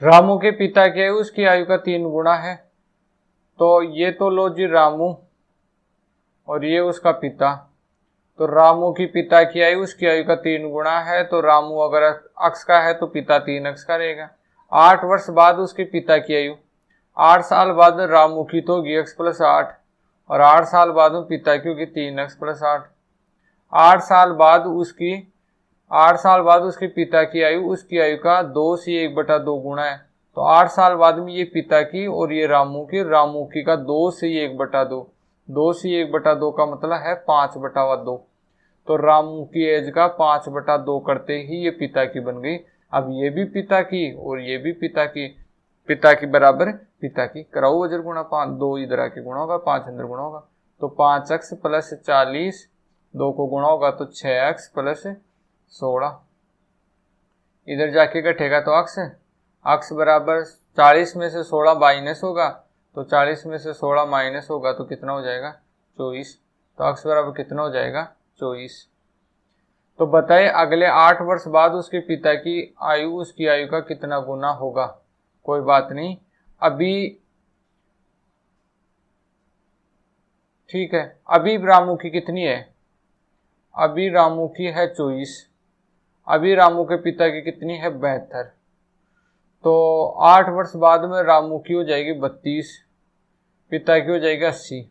रामू के पिता की आयु उसकी आयु का 3 गुना है। तो ये तो लो जी रामू, और ये उसका पिता। तो रामू की पिता की आयु उसकी आयु का 3 गुना है, तो रामू अगर अक्स का है तो पिता 3 अक्स का रहेगा। 8 वर्ष बाद उसके पिता की आयु, 8 साल बाद रामू की तो होगी x प्लस 8, और 8 साल बाद में पिता की होगी 3x प्लस 8। 8 साल बाद उसकी 8 साल बाद उसके पिता की आयु उसकी आयु का 2 से 1/2 गुना है। तो 8 साल बाद में ये पिता की और ये रामू की का 2 से 1/2, 2 से 1/2 का मतलब है 5/2। तो रामू की एज का 5/2 करते ही ये पिता की बन गई। अब ये भी पिता की और ये भी पिता की बराबर पिता की। कराओ वजर गुणा 5, 2 इधर आके गुणा होगा, 5 अंदर गुणा होगा। तो 5x प्लस 40, 2 को गुणा होगा तो 6x प्लस 16। इधर जाके घटेगा तो अक्स बराबर 40 में से 16 माइनस होगा, तो 40 में से 16 माइनस होगा तो कितना हो जाएगा 24। तो अक्स बराबर कितना हो जाएगा 24। तो बताइए अगले 8 वर्ष बाद उसके पिता की आयु उसकी आयु का कितना गुना होगा। कोई बात नहीं, अभी ठीक है। अभी रामू की कितनी है, अभी रामू की है 24। अभी रामू के पिता की कितनी है 72। तो 8 वर्ष बाद में रामू की हो जाएगी 32, पिता की हो जाएगी 80।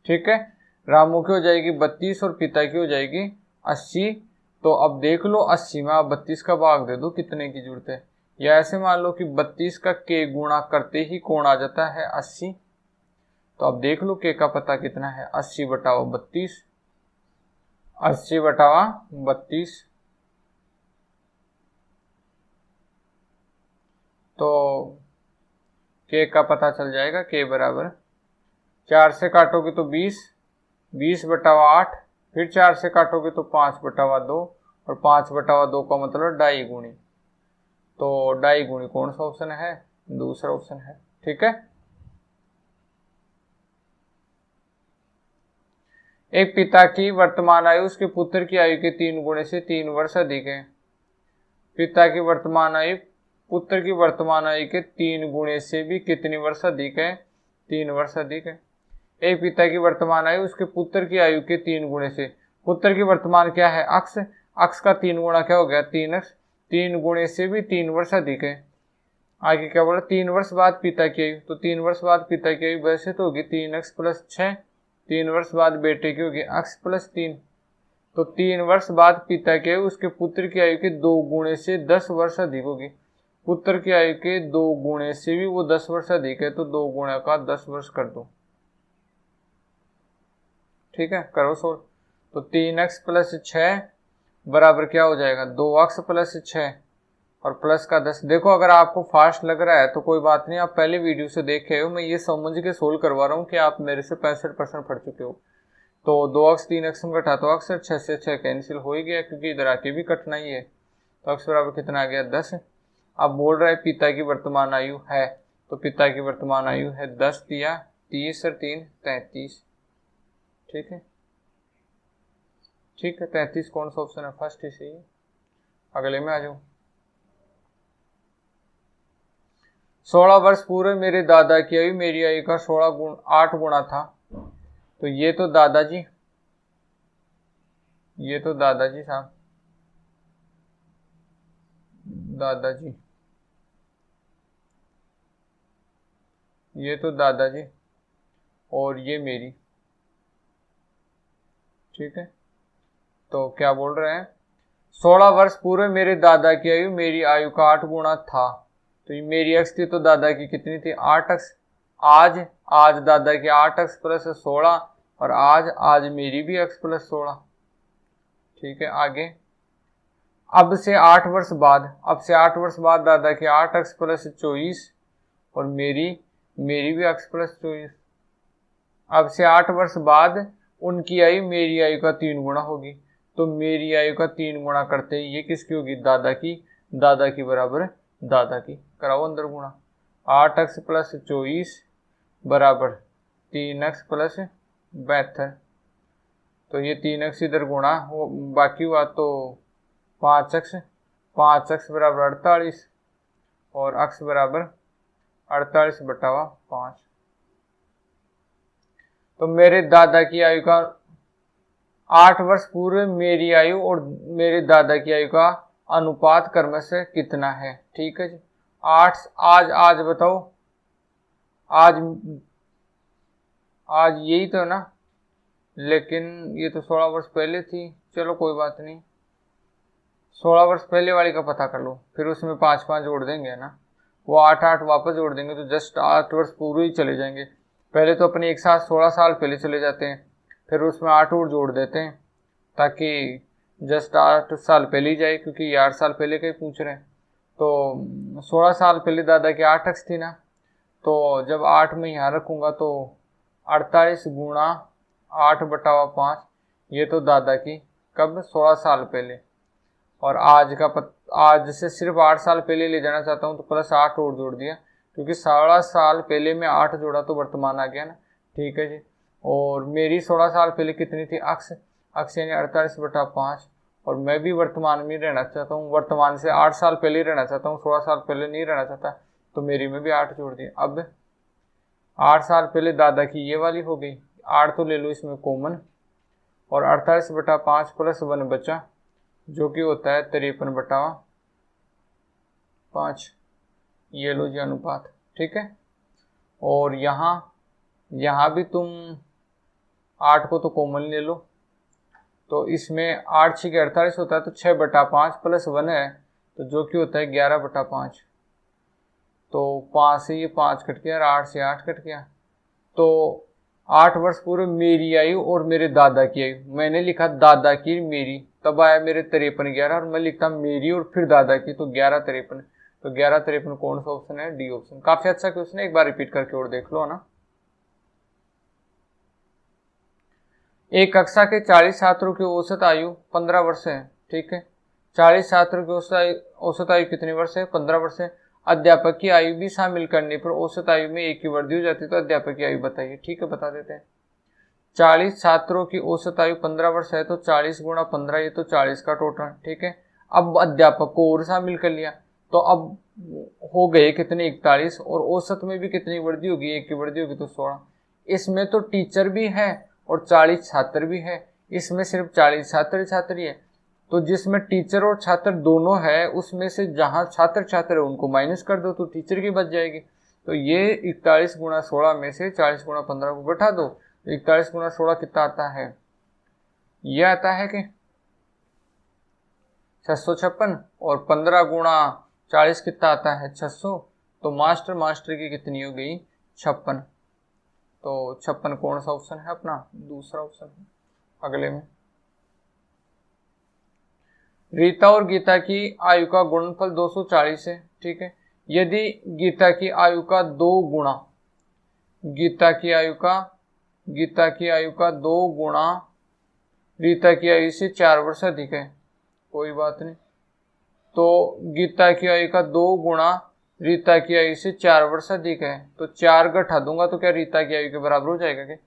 ठीक है, रामू की हो जाएगी 32 और पिता की हो जाएगी 80। तो अब देख लो 80 में आप 32 का भाग दे दो, कितने की जरूरत है। या ऐसे मान लो कि 32 का के गुणा करते ही कौन आ जाता है 80। तो अब देख लो के का पता कितना है, 80/32, 80/32। तो के का पता चल जाएगा, के बराबर 4 से काटोगे तो 20, 20/8, फिर 4 से काटोगे तो 5/2, और 5/2 का मतलब 2.5 गुणी। तो 2.5 गुणी कौन सा ऑप्शन है, दूसरा ऑप्शन है। ठीक है, एक पिता की वर्तमान आयु उसके पुत्र की आयु के 3 गुणे से 3 वर्ष अधिक है। पिता की वर्तमान आयु पुत्र की वर्तमान आयु के 3 गुणे से भी कितनी वर्ष अधिक है, 3 वर्ष अधिक है। एक पिता की वर्तमान आयु उसके पुत्र की आयु के 3 गुणे से, पुत्र की वर्तमान क्या है अक्स, अक्स का 3 गुणा क्या हो गया 3x, 3 गुणे से भी 3 वर्ष अधिक है। आगे क्या बोला, 3 वर्ष बाद पिता की आयु, तो 3 वर्ष बाद पिता की आयु वैसे तो होगी 3x प्लस 6, 3 वर्ष बाद बेटे की होगी x प्लस 3। तो 3 वर्ष बाद पिता की आयु उसके पुत्र की आयु के 2 गुणे से 10 वर्ष अधिक होगी। पुत्र की आयु के 2 गुणे से भी वो 10 वर्ष अधिक है, तो 2 गुणे का 10 वर्ष कर दो। ठीक है, करो सोल्व। तो 3x प्लस 6 बराबर क्या हो जाएगा 2x प्लस 6 और प्लस का 10। देखो अगर आपको फास्ट लग रहा है तो कोई बात नहीं, आप पहले वीडियो से देखे हो, मैं ये समझ के सोल्व करवा रहा हूँ कि आप मेरे से 65% पढ़ चुके हो। तो 2x 3x में घटा तो अक्सर 6 से 6 कैंसिल हो ही गया, क्योंकि इधर आके भी कटना ही है। तो अक्स बराबर कितना आ गया 10। अब बोल रहा है पिता की वर्तमान आयु है, तो पिता की वर्तमान आयु है 10 दिया 30 और 3 33। ठीक है, ठीक है 33 कौन सा ऑप्शन है, फर्स्ट ही सही है। अगले में आ जाओ। 16 वर्ष पूर्व मेरे दादा की आयु मेरी आयु का 8 गुणा था। तो ये तो दादाजी, ये तो दादाजी साहब, दादाजी, ये तो दादाजी, और ये मेरी। ठीक है, तो क्या बोल रहे हैं 16 वर्ष पूर्व मेरे दादा की आयु मेरी आयु का 8 गुणा था। तो ये मेरी एक्स थी तो दादा की कितनी थी 8x। आज दादा की 8x प्लस 16, और आज मेरी भी x प्लस 16। ठीक है, आगे अब से 8 वर्ष बाद दादा की 8x प्लस 24 और मेरी भी x प्लस 24। अब से 8 वर्ष बाद उनकी आयु मेरी आयु का 3 गुना होगी। तो मेरी आयु का 3 गुना करते ही ये किसकी होगी दादा की बराबर दादा की। कराओ अंदर गुणा, 8x प्लस 24 बराबर 3x प्लस 72। तो ये 3x इधर गुणा बाकी हुआ तो 5x बराबर 48। और x बराबर 48/5। तो मेरे दादा की आयु का 8 वर्ष पूरे मेरी आयु और मेरे दादा की आयु का अनुपात क्रम से कितना है। ठीक है जी। 8 आज बताओ, आज यही तो ना, लेकिन ये तो 16 वर्ष पहले थी। चलो कोई बात नहीं, 16 वर्ष पहले वाली का पता कर लो, फिर उसमें 5 जोड़ देंगे ना, वो 8 वापस जोड़ देंगे तो जस्ट 8 वर्ष पूरे ही चले जाएंगे। पहले तो अपने एक साथ 16 साल पहले चले जाते हैं, फिर उसमें 8 और जोड़ देते हैं ताकि जस्ट 8 साल पहले ही जाए, क्योंकि ये 8 साल पहले का ही पूछ रहे हैं। तो 16 साल पहले दादा की 8 अक्स थी ना, तो जब 8 में यहाँ रखूँगा तो 48 गुणा 8/5, ये तो दादा की कब 16 साल पहले। और आज से सिर्फ 8 साल पहले ले जाना चाहता हूँ तो प्लस 8 और जोड़ दिया, क्योंकि 16 साल पहले में 8 जोड़ा तो वर्तमान आ गया ना। ठीक है जी। और मेरी 16 साल पहले कितनी थी, अक्स यानी 48/5, और मैं भी वर्तमान में रहना चाहता हूँ, वर्तमान से 8 साल पहले रहना चाहता हूँ, 16 साल पहले नहीं रहना चाहता, तो मेरी में भी 8 जोड़ दिया। अब 8 साल पहले दादा की ये वाली हो गई, 8 तो ले लो इसमें कॉमन, और 48/5 प्लस 1 बचा, जो कि होता है 53/5। ये लो जी अनुपात। ठीक है। और यहाँ भी तुम 8 को तो कॉमन ले लो, तो इसमें 8 6 48 होता है, तो 6/5 प्लस 1 है, तो जो कि होता है 11/5। तो 5 से ये 5 कट गया और 8 से 8 कट गया। तो 8 वर्ष पूरे मेरी आयु और मेरे दादा की आयु, मैंने लिखा दादा की मेरी, तब आया मेरे 53 11, और मैं लिखता मेरी और फिर दादा की, तो 11 53। तो 11 53 कौन सा ऑप्शन है, डी ऑप्शन। काफी अच्छा क्वेश्चन है, एक बार रिपीट करके और देख लो ना। एक कक्षा के 40 छात्रों की औसत आयु 15 वर्ष है। ठीक है। 40 छात्रों की औसत आयु कितनी वर्ष है, 15 वर्ष है। अध्यापक की आयु भी शामिल करने पर औसत आयु में 1 की वृद्धि हो जाती है, तो अध्यापक की आयु बताइए। ठीक है, बता देते हैं। 40 छात्रों की औसत आयु 15 वर्ष है, तो 40 गुणा 15, ये तो 40 का टोटल। ठीक है। अब अध्यापक को और शामिल कर लिया, तो अब हो गए कितने, 41, और औसत में भी कितनी वृद्धि होगी, 1 की वृद्धि होगी, तो 16। इसमें तो टीचर भी है और 40 छात्र भी है, इसमें सिर्फ 40 छात्र ही है, तो जिसमें टीचर और छात्र दोनों है, उसमें से जहां छात्र है उनको माइनस कर दो, तो टीचर की बच जाएगी। तो ये 41 गुणा 16 में से 40 गुणा 15 को बैठा दो, 41 गुणा 16 कितना आता है, ये आता है कि 656, और 15 गुणा 40 कितना आता है, 600। तो मास्टर की कितनी हो गई, 56। तो 56 कौन सा ऑप्शन है अपना, दूसरा ऑप्शन है। अगले में रीता और गीता की आयु का गुणनफल 240 है। ठीक है। यदि गीता की आयु का 2 गुणा, गीता की आयु का 2 गुणा रीता की आयु से 4 वर्ष अधिक है, कोई बात नहीं, तो गीता की आयु का 2 गुणा रीता की आयु से 4 वर्ष अधिक है, तो 4 घटा दूंगा तो क्या रीता की आयु के बराबर हो जाएगा क्या।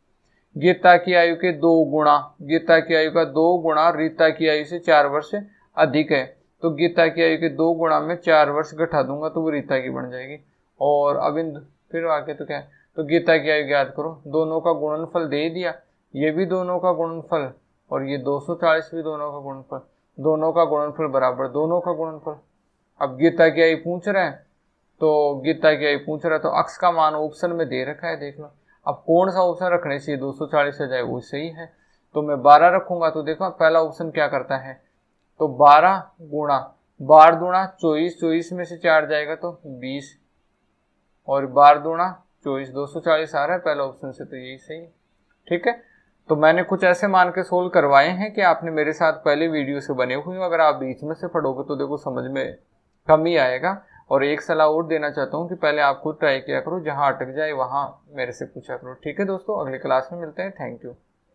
गीता की आयु के 2 गुणा, गीता की आयु का 2 गुणा रीता की आयु से 4 वर्ष अधिक है, तो गीता की आयु के 2 गुणा में 4 वर्ष घटा दूंगा तो वो रीता की बन जाएगी। और अब फिर आके तो क्या है, तो गीता की आयु याद करो, दोनों का गुणनफल दे दिया, ये भी दोनों का गुणनफल और ये 240 भी दोनों का गुणनफल, दोनों का गुणनफल बराबर दोनों का गुणनफल। अब गीता की आयु पूछ रहे हैं, तो गीता की आयु पूछ रहा है, तो अक्स का मान ऑप्शन में दे रखा है, देख लो। अब कौन सा ऑप्शन रखने से 240 हो जाए, वो सही है, तो मैं 12 रखूंगा। तो देखो पहला ऑप्शन क्या करता है, तो 12 गुणा 12 दूणा 24, 24 में से 4 जाएगा तो 20, और 12 दूणा 24, 240 आ रहा है पहला ऑप्शन से, तो यही सही है। ठीक है। तो मैंने कुछ ऐसे मान के सोल्व करवाए हैं कि आपने मेरे साथ पहले वीडियो से बने हुए हो, अगर आप बीच में से पढ़ोगे तो देखो समझ में कम ही आएगा। और एक सलाह और देना चाहता हूँ कि पहले आप खुद ट्राई किया करो, जहाँ अटक जाए वहाँ मेरे से पूछा करो। ठीक है दोस्तों, अगली क्लास में मिलते हैं। Thank you.